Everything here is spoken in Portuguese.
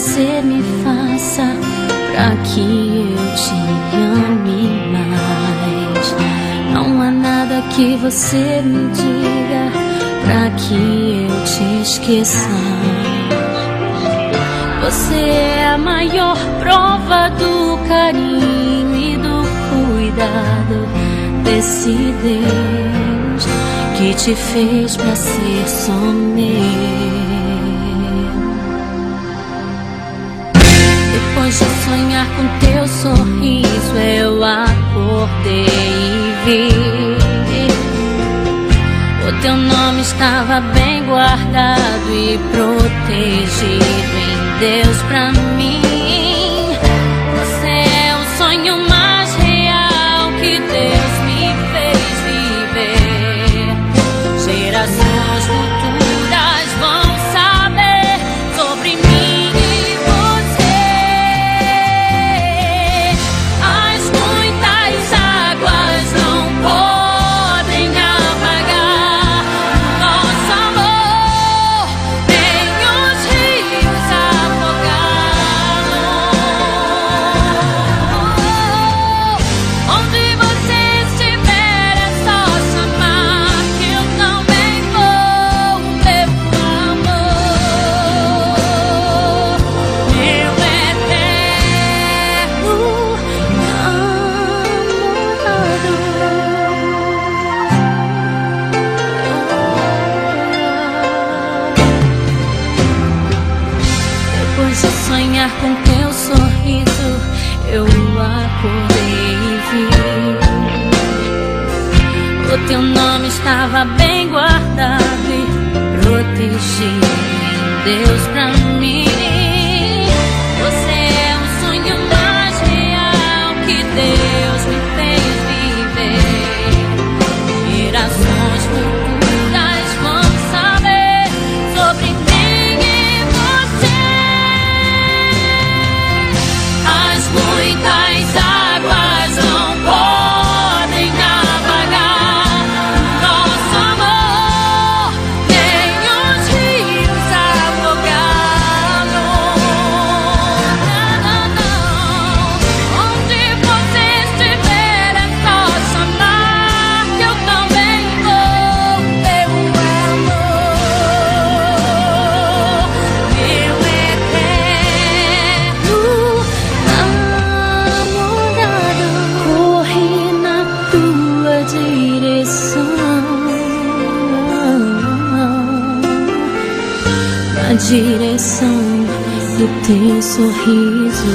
você me faça pra que eu te ame mais. Não há nada que você me diga pra que eu te esqueça. Você é a maior prova do carinho e do cuidado desse Deus que te fez pra ser só meu. Depois de sonhar com teu sorriso, eu acordei e vi o teu nome estava bem guardado e protegido em Deus pra mim. Você é o sonho mais real que Deus me fez viver. Gerações futuras vão saber sobre mim e você. As muitas águas não podem apagar nosso amor, nem os rios afogá-lo. Onde você estiver é só chamar que eu também vou, meu amor, meu eterno Depois de sonhar com teu sorriso, eu acordei e vi o teu nome estava bem guardado e protegido em Deus pra mim. Você é o sonho mais real que Deus me fez viver. Gerações futuras vão saber sobre mim e você. As muitas águas não podem apagar nosso amor, nem os rios afogá-lo. Onde você estiver é só chamar que eu também vou, meu amor, meu eterno namorado. Corri na tua direção, na direção do teu sorriso.